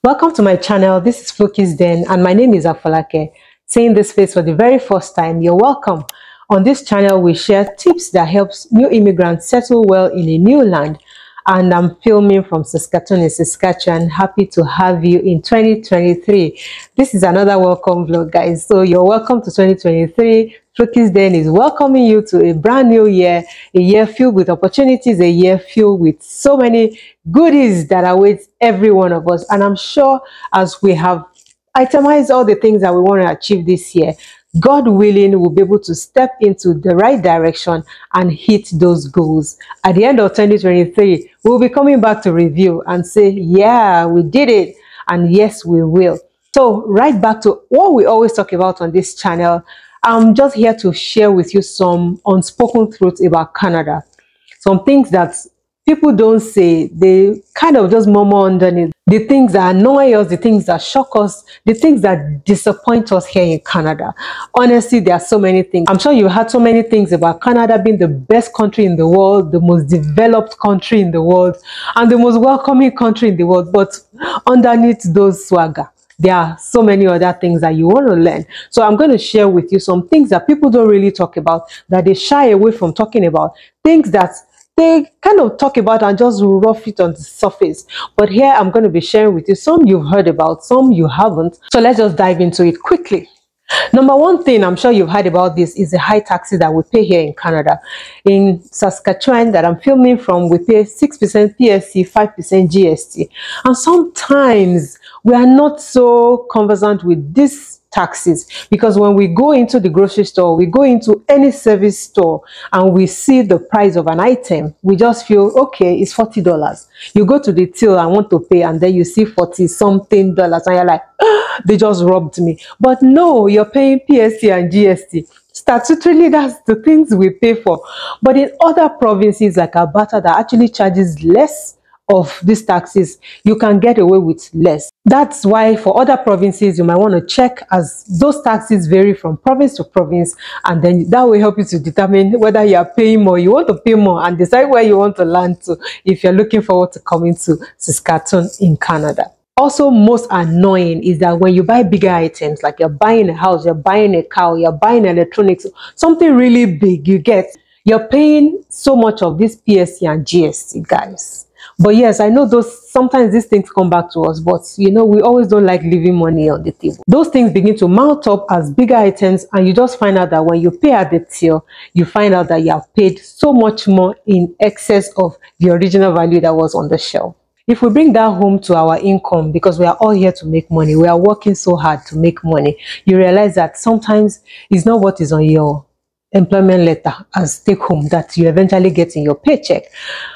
Welcome to my channel. This is Flookiesden and my name is Afolake. Saying this face for the very first time, you're welcome. On this channel, we share tips that helps new immigrants settle well in a new land. And I'm filming from Saskatoon in Saskatchewan. Happy to have you in 2023. This is another welcome vlog, guys. So you're welcome to 2023. Flookiesden is welcoming you to a brand new year, a year filled with opportunities, a year filled with so many goodies that awaits every one of us. And I'm sure as we have itemized all the things that we want to achieve this year, God willing, we'll be able to step into the right direction and hit those goals. At the end of 2023, we'll be coming back to review and say, yeah, we did it. And yes, we will. So right back to what we always talk about on this channel. I'm just here to share with you some unspoken truths about Canada. Some things that people don't say, they kind of just murmur underneath. The things that annoy us, the things that shock us, the things that disappoint us here in Canada. Honestly, there are so many things. I'm sure you heard so many things about Canada being the best country in the world, the most developed country in the world, and the most welcoming country in the world. But underneath those swagger, there are so many other things that you want to learn. So I'm going to share with you some things that people don't really talk about, that they shy away from talking about, things that they kind of talk about and just rough it on the surface. But here I'm going to be sharing with you some you've heard about, some you haven't. So let's just dive into it quickly. Number one thing I'm sure you've heard about this is the high taxes that we pay here in Canada. In Saskatchewan that I'm filming from, we pay 6% PSC, 5% GST. And sometimes we are not so conversant with this taxes, because when we go into the grocery store, we go into any service store and we see the price of an item, we just feel okay, it's $40. You go to the till and want to pay, and then you see 40 something dollars and you're like, oh, they just robbed me. But no, you're paying PSC and GST. Statutorily, that's the things we pay for. But in other provinces like Alberta that actually charges less of these taxes, you can get away with less. That's why for other provinces, you might want to check, as those taxes vary from province to province, and then that will help you to determine whether you are paying more, you want to pay more, and decide where you want to land to if you're looking forward to coming to Saskatoon in Canada. Also, most annoying is that when you buy bigger items, like you're buying a house, you're buying a car, you're buying electronics, something really big, you're paying so much of this PSC and GST, guys. But yes, I know sometimes these things come back to us, but you know, we always don't like leaving money on the table. Those things begin to mount up as bigger items, and you just find out that when you pay at the till, you find out that you have paid so much more in excess of the original value that was on the shelf. If we bring that home to our income, because we are all here to make money, we are working so hard to make money, you realize that sometimes it's not what is on your employment letter as take home that you eventually get in your paycheck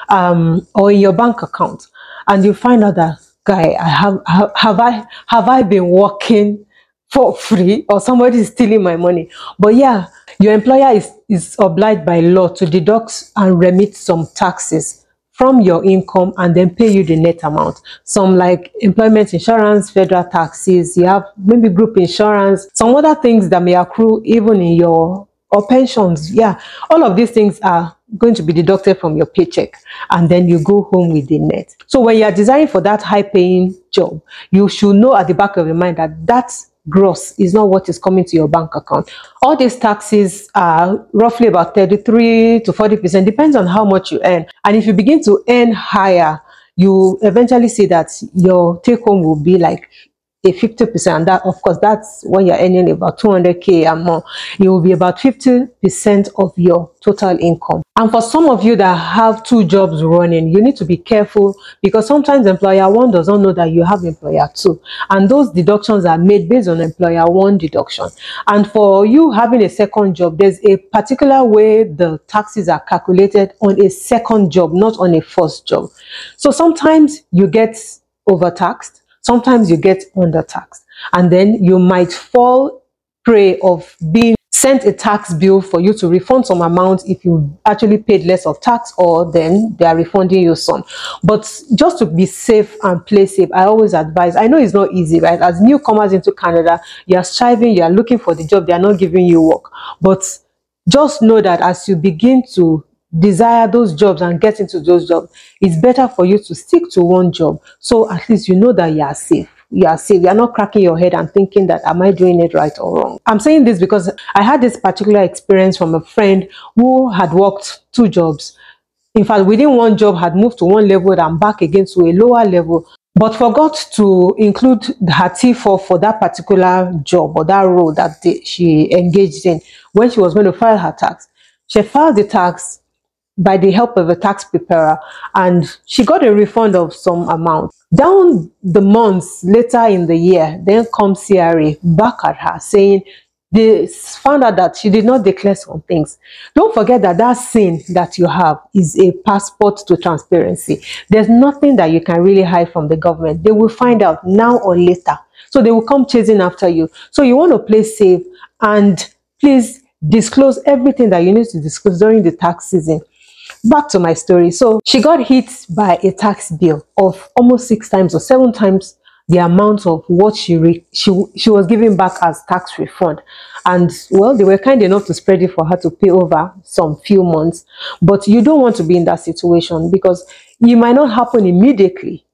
or in your bank account, and you find out that, guy, have I been working for free, or somebody is stealing my money? But yeah, your employer is obliged by law to deduct and remit some taxes from your income and then pay you the net amount. Some like employment insurance, federal taxes, you have maybe group insurance, some other things that may accrue even in your or pensions. Yeah, all of these things are going to be deducted from your paycheck, and then you go home with the net. So when you are desiring for that high paying job, you should know at the back of your mind that that gross is not what is coming to your bank account. All these taxes are roughly about 33 to 40%, depends on how much you earn. And if you begin to earn higher, you eventually see that your take home will be like a 50%, and that, of course, that's when you're earning about 200K and more. It will be about 50% of your total income. And for some of you that have two jobs running, you need to be careful, because sometimes employer one does not know that you have employer two, and those deductions are made based on employer one deduction. And for you having a second job, there's a particular way the taxes are calculated on a second job, not on a first job. So sometimes you get overtaxed, sometimes you get undertaxed, and then you might fall prey of being sent a tax bill for you to refund some amount if you actually paid less of tax, or then they are refunding you some. But just to be safe and play safe, I always advise, I know it's not easy, right? As newcomers into Canada, you are striving, you are looking for the job, they are not giving you work. But just know that as you begin to desire those jobs and get into those jobs, it's better for you to stick to one job, so at least you know that you are safe. you are safe. You're not cracking your head and thinking that, am I doing it right or wrong? I'm saying this because I had this particular experience from a friend who had worked 2 jobs. In fact, within 1 job had moved to 1 level and back again to a lower level, but forgot to include her T4 for that particular job or that role that she engaged in when she was going to file her tax. She filed the tax by the help of a tax preparer, and she got a refund of some amount. Down the months later in the year, then comes CRA back at her saying they found out that she did not declare some things. Don't forget that that sin that you have is a passport to transparency. There's nothing that you can really hide from the government. They will find out now or later. So they will come chasing after you. So you want to play safe, and please disclose everything that you need to disclose during the tax season. Back to my story. So she got hit by a tax bill of almost 6 times or 7 times the amount of what she was giving back as tax refund. And well, they were kind enough to spread it for her to pay over some few months. But you don't want to be in that situation, because it might not happen immediately.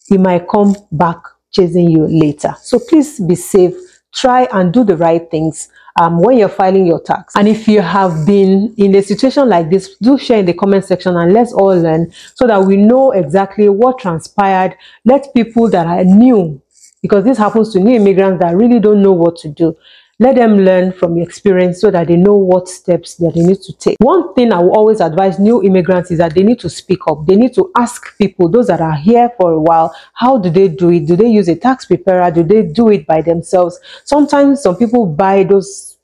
It might come back chasing you later. So please be safe. Try and do the right things when you're filing your tax. And if you have been in a situation like this, do share in the comment section and let's all learn, so that we know exactly what transpired. Let people that are new, because this happens to new immigrants that really don't know what to do, let them learn from your experience so that they know what steps that they need to take. One thing I will always advise new immigrants is that they need to speak up. They need to ask people, those that are here for a while, how do they do it? Do they use a tax preparer? Do they do it by themselves? Sometimes some people buy those,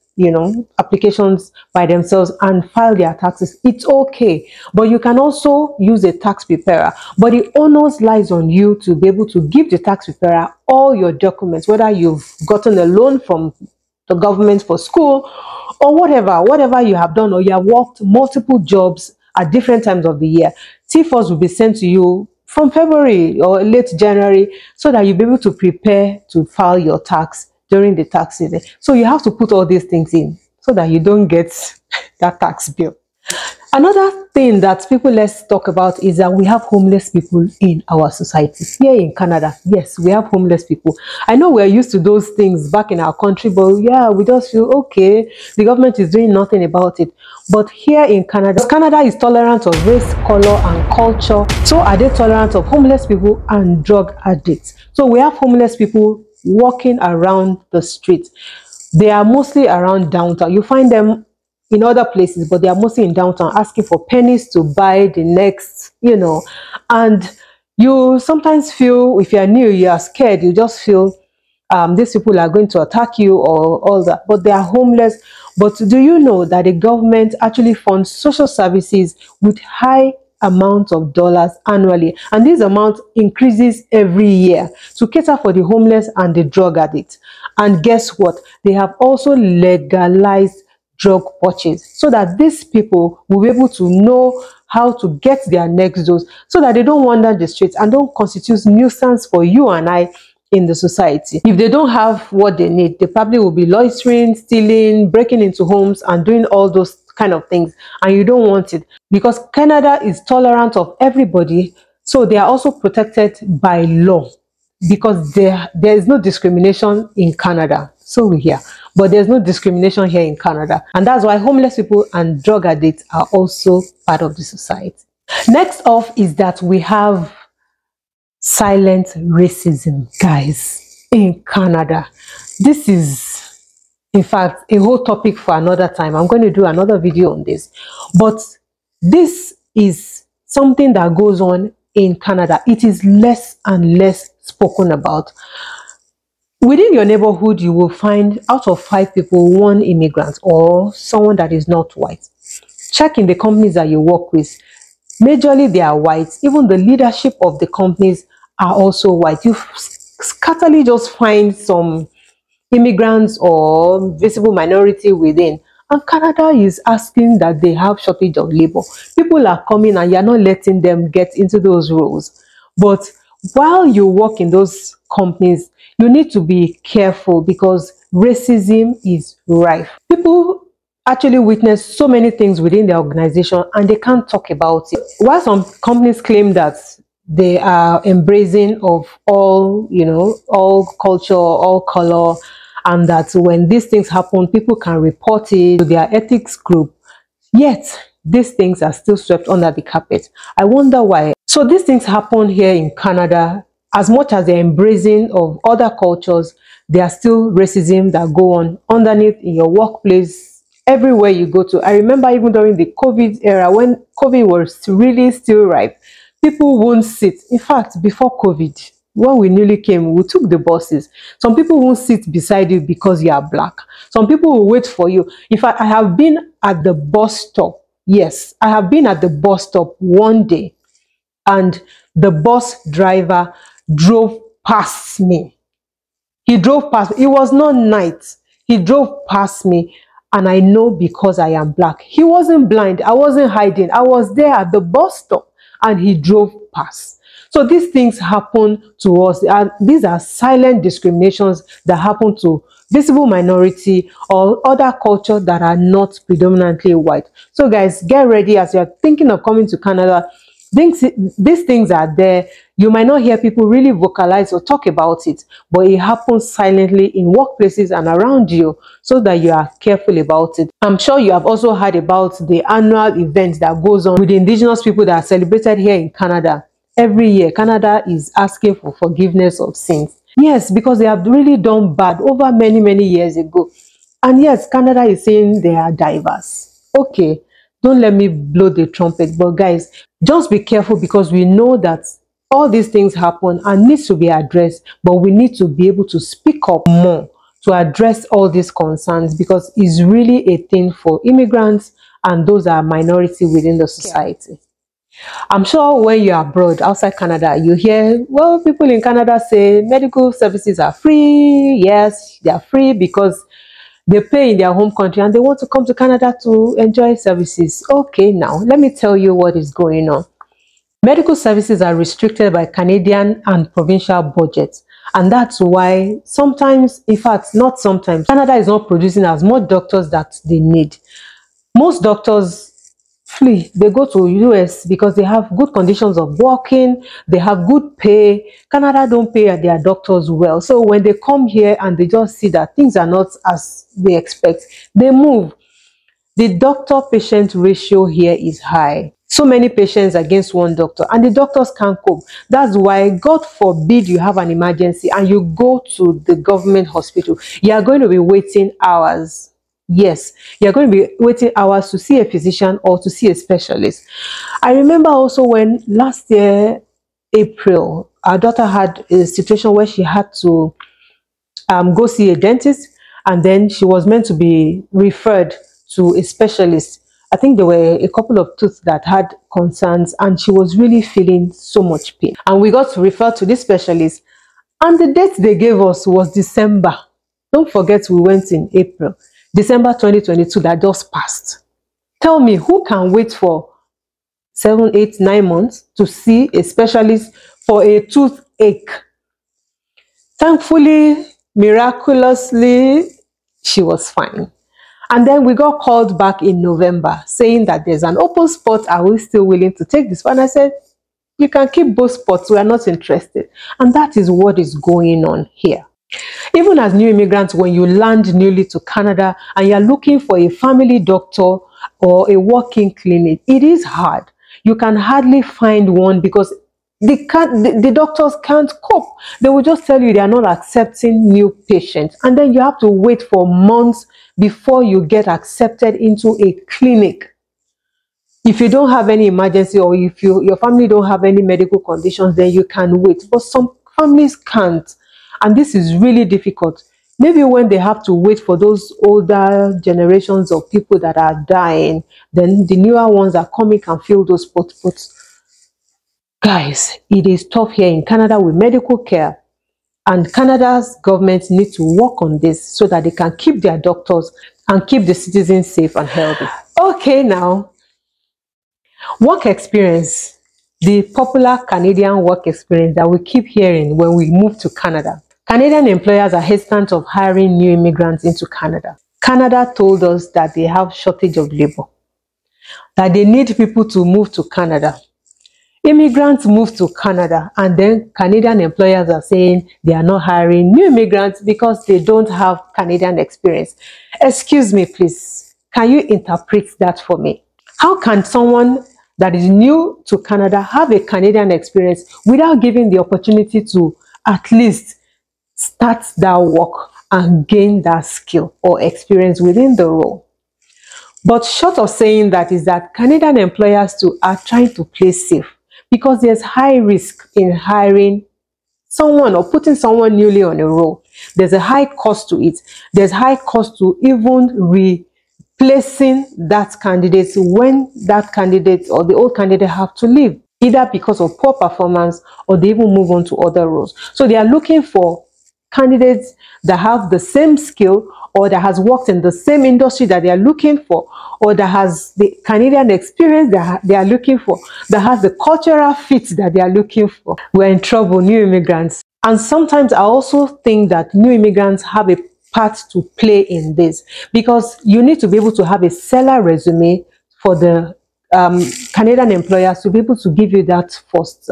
applications by themselves and file their taxes. It's okay, but you can also use a tax preparer. But the onus lies on you to be able to give the tax preparer all your documents, whether you've gotten a loan from the government for school or whatever you have done, or you have worked multiple jobs at different times of the year. T4s will be sent to you from February or late January, so that you'll be able to prepare to file your tax during the tax season. So you have to put all these things in so that you don't get that tax bill. Another thing that people let's talk about is that we have homeless people in our society. Here in Canada, yes, we have homeless people. I know we're used to those things back in our country, but yeah, we just feel okay, the government is doing nothing about it. But here in Canada, Canada is tolerant of race, color, and culture. So are they tolerant of homeless people and drug addicts? So we have homeless people walking around the street. They are mostly around downtown. You find them in other places, but they are mostly in downtown, asking for pennies to buy the next, and you sometimes feel, if you are new, you are scared. You just feel these people are going to attack you or all that, but they are homeless. But do you know that the government actually funds social services with high amounts of dollars annually, and this amount increases every year to cater for the homeless and the drug addicts? And guess what? They have also legalized drug purchase, so that these people will be able to know how to get their next dose, so that they don't wander the streets and don't constitute nuisance for you and I in the society. If they don't have what they need, they probably will be loitering, stealing, breaking into homes and doing all those kind of things, and you don't want it, because Canada is tolerant of everybody. So they are also protected by law, because there is no discrimination in Canada. So we hear, but there's no discrimination here in Canada, and that's why homeless people and drug addicts are also part of the society. Next off is that we have silent racism, guys, in Canada. This is, in fact, a whole topic for another time. I'm going to do another video on this, but this is something that goes on in Canada. It is less and less spoken about. Within your neighborhood, you will find out of 5 people, 1 immigrant or someone that is not white. Check in the companies that you work with. Majorly, they are white. Even the leadership of the companies are also white. You scatterly just find some immigrants or visible minority within. And Canada is asking that they have shortage of labor. People are coming and you're not letting them get into those roles. But while you work in those companies, you need to be careful, because racism is rife. People actually witness so many things within their organization and they can't talk about it. While some companies claim that they are embracing of all, you know, all culture, all color, and that when these things happen, people can report it to their ethics group. Yet, these things are still swept under the carpet. I wonder why. So these things happen here in Canada. As much as they're embracing of other cultures, there are still racism that go on underneath in your workplace, everywhere you go to. I remember even during the COVID era, when COVID was really still ripe, people won't sit. In fact, before COVID, when we newly came, we took the buses. Some people won't sit beside you because you are black. Some people will wait for you. In fact, I have been at the bus stop. Yes, I have been at the bus stop one day, and the bus driver drove past me. He drove past me. It was not night. He drove past me, and I know because I am black. He wasn't blind. I wasn't hiding. I was there at the bus stop, and he drove past. So these things happen to us. These are silent discriminations that happen to visible minority or other culture that are not predominantly white. So guys, get ready as you're thinking of coming to Canada. These things are there. You might not hear people really vocalize or talk about it, but it happens silently in workplaces and around you, so that you are careful about it. I'm sure you have also heard about the annual event that goes on with the indigenous people that are celebrated here in Canada. Every year, Canada is asking for forgiveness of sins. Yes, because they have really done bad over many years ago. And yes, Canada is saying they are diverse. Okay, don't let me blow the trumpet, but guys, just be careful, because we know that all these things happen and needs to be addressed, but we need to be able to speak up more to address all these concerns, because it's really a thing for immigrants and those are minority within the society. I'm sure when you're abroad, outside Canada, you hear, well, people in Canada say medical services are free. Yes, they are free because they pay in their home country and they want to come to Canada to enjoy services. Okay, now, let me tell you what is going on. Medical services are restricted by Canadian and provincial budgets. And that's why sometimes, in fact, not sometimes, Canada is not producing as much doctors that they need. Most doctors flee. They go to US because they have good conditions of working, they have good pay. Canada don't pay their doctors well. So when they come here and they just see that things are not as they expect, they move. The doctor-patient ratio here is high. So many patients against one doctor, and the doctors can't cope. That's why, God forbid you have an emergency and you go to the government hospital, you are going to be waiting hours. Yes, you're going to be waiting hours to see a physician or to see a specialist. I remember also when last year, April, our daughter had a situation where she had to go see a dentist, and then she was meant to be referred to a specialist. I think there were a couple of teeth that had concerns, and she was really feeling so much pain. And we got to refer to this specialist, and the date they gave us was December. Don't forget, we went in April. December 2022 that just passed. Tell me, who can wait for 7, 8, 9 months to see a specialist for a toothache? Thankfully, miraculously, she was fine. And then we got called back in November saying that there's an open spot. Are we still willing to take this? And I said, you can keep both spots. We are not interested. And that is what is going on here. Even as new immigrants, when you land newly to Canada and you're looking for a family doctor or a walk-in clinic, it is hard. You can hardly find one because the doctors can't cope. They will just tell you they are not accepting new patients. And then you have to wait for months before you get accepted into a clinic. If you don't have any emergency, or if your family don't have any medical conditions, then you can wait. But some families can't. And this is really difficult. Maybe when they have to wait for those older generations of people that are dying, then the newer ones are coming and fill those spots. But guys, it is tough here in Canada with medical care. And Canada's government needs to work on this so that they can keep their doctors and keep the citizens safe and healthy. Okay, now, work experience. The popular Canadian work experience that we keep hearing when we move to Canada. Canadian employers are hesitant of hiring new immigrants into Canada. Canada told us that they have shortage of labor, that they need people to move to Canada. Immigrants move to Canada, and then Canadian employers are saying they are not hiring new immigrants because they don't have Canadian experience. Excuse me, please. Can you interpret that for me? How can someone that is new to Canada have a Canadian experience without giving the opportunity to at least start that work and gain that skill or experience within the role? But short of saying that is that Canadian employers too are trying to play safe, because there's high risk in hiring someone or putting someone newly on a role. There's a high cost to it. There's high cost to even replacing that candidate when that candidate or the old candidate have to leave, either because of poor performance or they even move on to other roles. So they are looking for candidates that have the same skill or that has worked in the same industry that they are looking for, or that has the Canadian experience that they are looking for, that has the cultural fit that they are looking for. We're in trouble, new immigrants. And sometimes I also think that new immigrants have a part to play in this, because you need to be able to have a stellar resume for the Canadian employers to be able to give you that first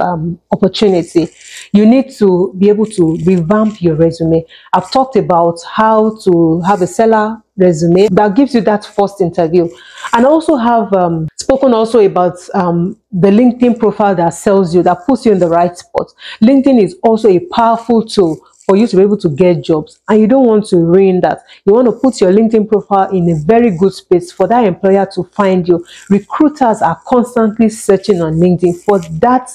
opportunity. You need to be able to revamp your resume. I've talked about how to have a stellar resume that gives you that first interview, and also have spoken also about the LinkedIn profile that sells you, that puts you in the right spot. LinkedIn is also a powerful tool for you to be able to get jobs, and you don't want to ruin that. You want to put your LinkedIn profile in a very good space for that employer to find you. Recruiters are constantly searching on LinkedIn for that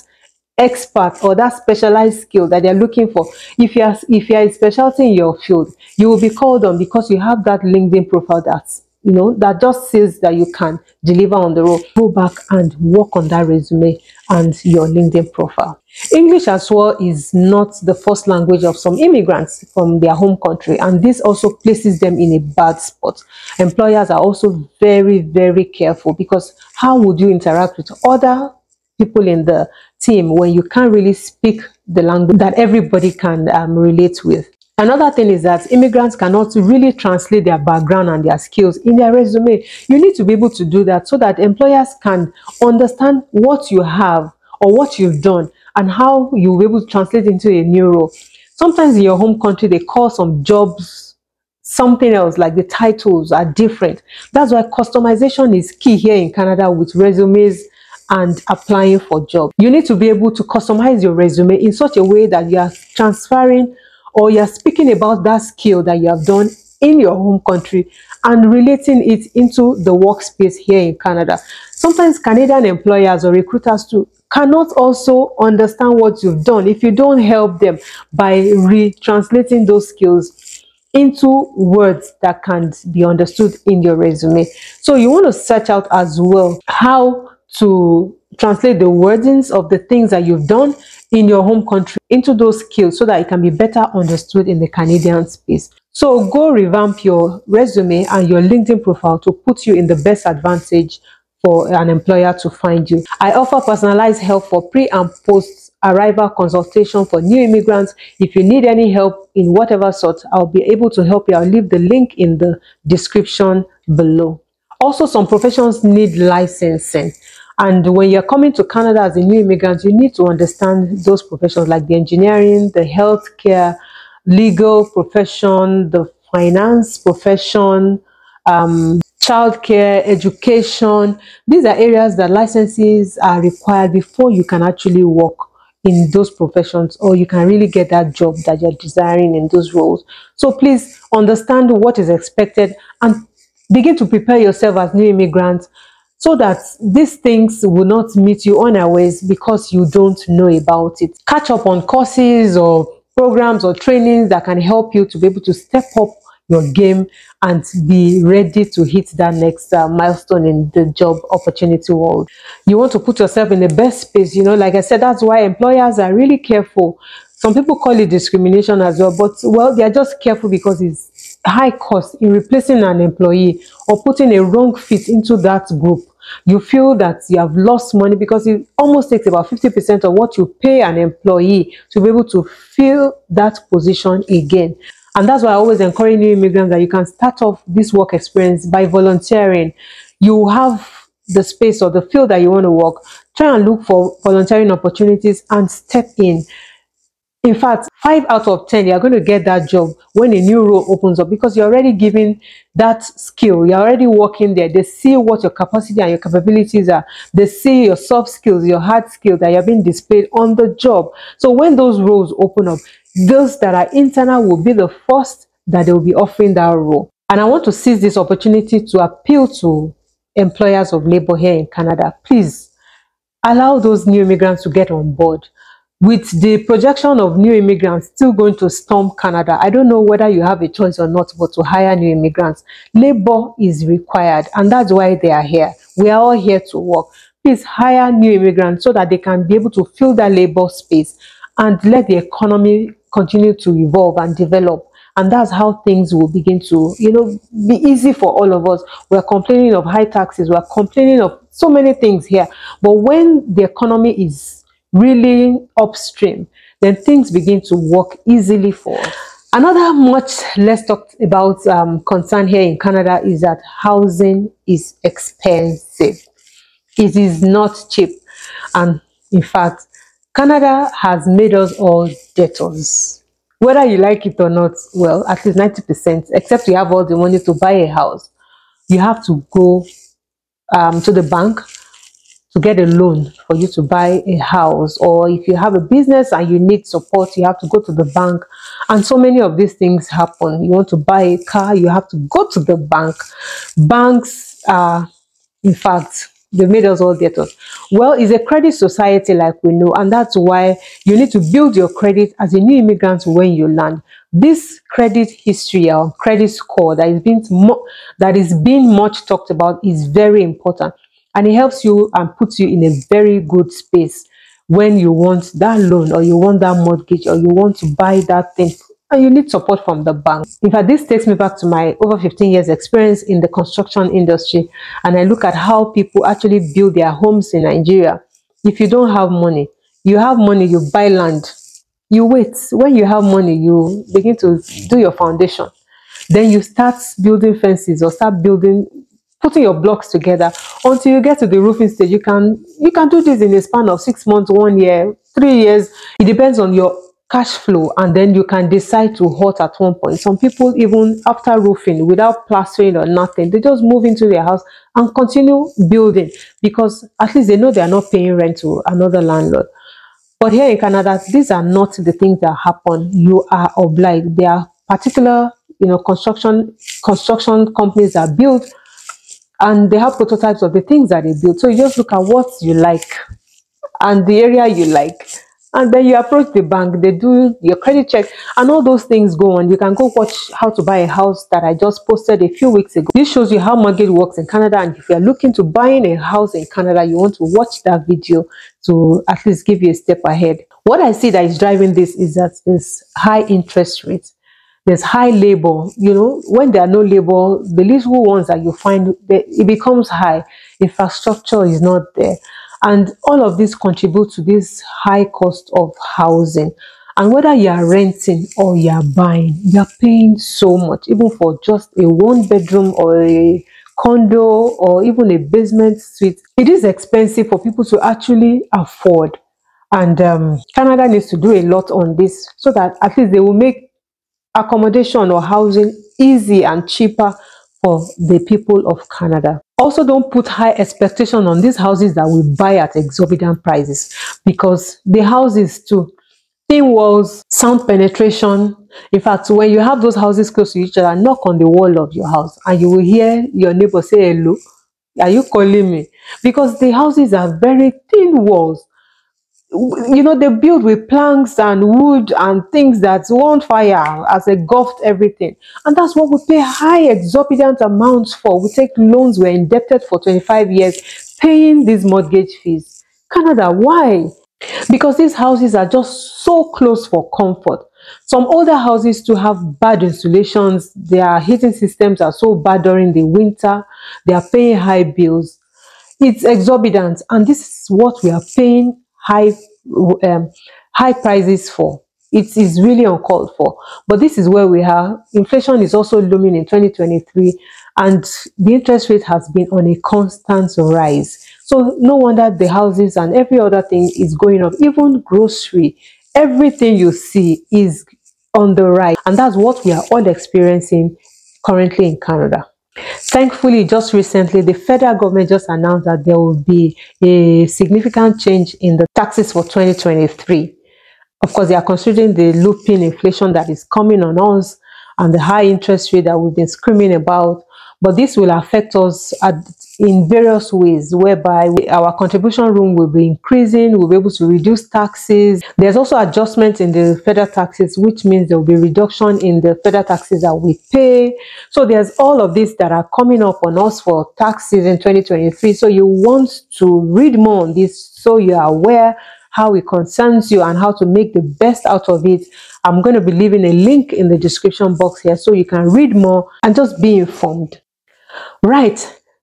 expert or that specialized skill that they're looking for. If you're a specialty in your field, you will be called on because you have that LinkedIn profile that's, you know, that just says that you can deliver on the role. Go back and work on that resume and your LinkedIn profile. English as well is not the first language of some immigrants from their home country, and this also places them in a bad spot. Employers are also very, very careful, because how would you interact with other people in the team when you can't really speak the language that everybody can relate with? Another thing is that immigrants cannot really translate their background and their skills in their resume. You need to be able to do that so that employers can understand what you have or what you've done and how you'll be able to translate into a new role. Sometimes in your home country, they call some jobs something else, like the titles are different. That's why customization is key here in Canada with resumes and applying for jobs. You need to be able to customize your resume in such a way that you are transferring or you're speaking about that skill that you have done in your home country and relating it into the workspace here in Canada. Sometimes Canadian employers or recruiters too cannot also understand what you've done if you don't help them by retranslating those skills into words that can be understood in your resume. So you want to search out as well how to translate the wordings of the things that you've done in your home country into those skills so that it can be better understood in the Canadian space. So go revamp your resume and your LinkedIn profile to put you in the best advantage for an employer to find you. I offer personalized help for pre and post arrival consultation for new immigrants. If you need any help in whatever sort, I'll be able to help you. I'll leave the link in the description below. Also, some professions need licensing. And when you're coming to Canada as a new immigrant, you need to understand those professions like the engineering, the healthcare, legal profession, the finance profession, childcare, education. These are areas that licenses are required before you can actually work in those professions, or you can really get that job that you're desiring in those roles. So please understand what is expected and begin to prepare yourself as new immigrants so that these things will not meet you unawares because you don't know about it. Catch up on courses or programs or trainings that can help you to be able to step up your game and be ready to hit that next milestone in the job opportunity world. You want to put yourself in the best space, you know, like I said, that's why employers are really careful. Some people call it discrimination as well, but well, they're just careful because it's high cost in replacing an employee or putting a wrong fit into that group. You feel that you have lost money because it almost takes about 50% of what you pay an employee to be able to fill that position again. And that's why I always encourage new immigrants that you can start off this work experience by volunteering. You have the space or the field that you want to work, try and look for volunteering opportunities and step in. In fact, 5 out of 10, you're going to get that job when a new role opens up, because you're already given that skill. You're already working there. They see what your capacity and your capabilities are. They see your soft skills, your hard skills that you're being displayed on the job. So when those roles open up, those that are internal will be the first that they will be offering that role. And I want to seize this opportunity to appeal to employers of labor here in Canada. Please allow those new immigrants to get on board. With the projection of new immigrants still going to storm Canada, I don't know whether you have a choice or not, but to hire new immigrants. Labor is required, and that's why they are here. We are all here to work. Please hire new immigrants so that they can be able to fill that labor space and let the economy continue to evolve and develop. And that's how things will begin to, be easy for all of us. We're complaining of high taxes. We're complaining of so many things here. But when the economy is really upstream, then things begin to work easily for us. Another much less talked about concern here in Canada is that housing is expensive. It is not cheap. And in fact, Canada has made us all debtors. Whether you like it or not, well, at least 90%, except you have all the money to buy a house, you have to go to the bank to get a loan for you to buy a house. Or if you have a business and you need support, you have to go to the bank. And so many of these things happen. You want to buy a car, you have to go to the bank. Banks are, in fact, they made us all debtors. Well, it's a credit society, like we know, and that's why you need to build your credit as a new immigrant when you land. This credit history or credit score that is being much talked about is very important. And it helps you and puts you in a very good space when you want that loan, or you want that mortgage, or you want to buy that thing, and you need support from the bank. In fact, this takes me back to my over 15 years experience in the construction industry, and I look at how people actually build their homes in Nigeria. If you don't have money, you buy land, you wait. When you have money, you begin to do your foundation. Then you start building fences or start putting your blocks together until you get to the roofing stage. You can do this in a span of 6 months, 1 year, 3 years. It depends on your cash flow, and then you can decide to halt at one point. Some people, even after roofing, without plastering or nothing, they just move into their house and continue building, because at least they know they are not paying rent to another landlord. But here in Canada, these are not the things that happen. You are obliged. There are particular, construction companies that build, and they have prototypes of the things that they build. So you just look at what you like and the area you like, and then you approach the bank. They do your credit check, and all those things go on. You can go watch how to buy a house that I just posted a few weeks ago. This shows you how mortgage works in Canada, and if you're looking to buying a house in Canada, you want to watch that video to at least give you a step ahead. What I see that is driving this is that there's high interest rates. There's high labor. When there are no labor, the little ones that you find, it becomes high. Infrastructure is not there. And all of this contributes to this high cost of housing. And whether you are renting or you are buying, you are paying so much, even for just a 1-bedroom or a condo or even a basement suite. It is expensive for people to actually afford. And Canada needs to do a lot on this so that at least they will make accommodation or housing easy and cheaper for the people of Canada. Also, don't put high expectation on these houses that we buy at exorbitant prices, because the houses too, thin walls, sound penetration. In fact, when you have those houses close to each other, knock on the wall of your house and you will hear your neighbor say, "Hello, are you calling me?" Because the houses are very thin walls. They build with planks and wood and things that won't fire as engulfed everything. And that's what we pay high exorbitant amounts for. We take loans, we're indebted for 25 years, paying these mortgage fees. Canada, why? Because these houses are just so close for comfort. Some older houses too have bad insulations. Their heating systems are so bad during the winter. They are paying high bills. It's exorbitant, and this is what we are paying high prices for. It is really uncalled for. But this is where we are. Inflation is also looming in 2023, and the interest rate has been on a constant rise. So no wonder the houses and every other thing is going up. Even grocery, everything you see is on the rise, and that's what we are all experiencing currently in Canada. Thankfully, just recently, the federal government just announced that there will be a significant change in the taxes for 2023. Of course, they are considering the looping inflation that is coming on us and the high interest rate that we've been screaming about. But this will affect us in various ways, whereby our contribution room will be increasing, we'll be able to reduce taxes. There's also adjustments in the federal taxes, which means there will be reduction in the federal taxes that we pay. So there's all of this that are coming up on us for taxes in 2023. So you want to read more on this so you are aware how it concerns you and how to make the best out of it. I'm going to be leaving a link in the description box here so you can read more and just be informed. Right,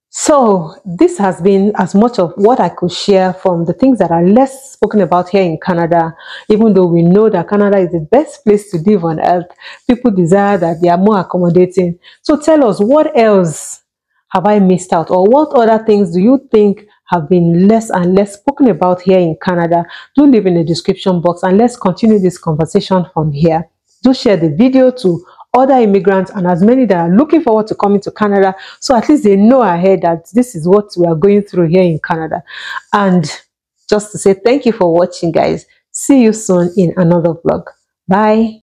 so this has been as much of what I could share from the things that are less spoken about here in Canada. Even though we know that Canada is the best place to live on earth, people desire that they are more accommodating. So tell us, what else have I missed out, or what other things do you think have been less and less spoken about here in Canada? Do leave in the description box and let's continue this conversation from here. Do share the video to other immigrants and as many that are looking forward to coming to Canada, so at least they know ahead that this is what we are going through here in Canada. And just to say thank you for watching, guys. See you soon in another vlog. Bye.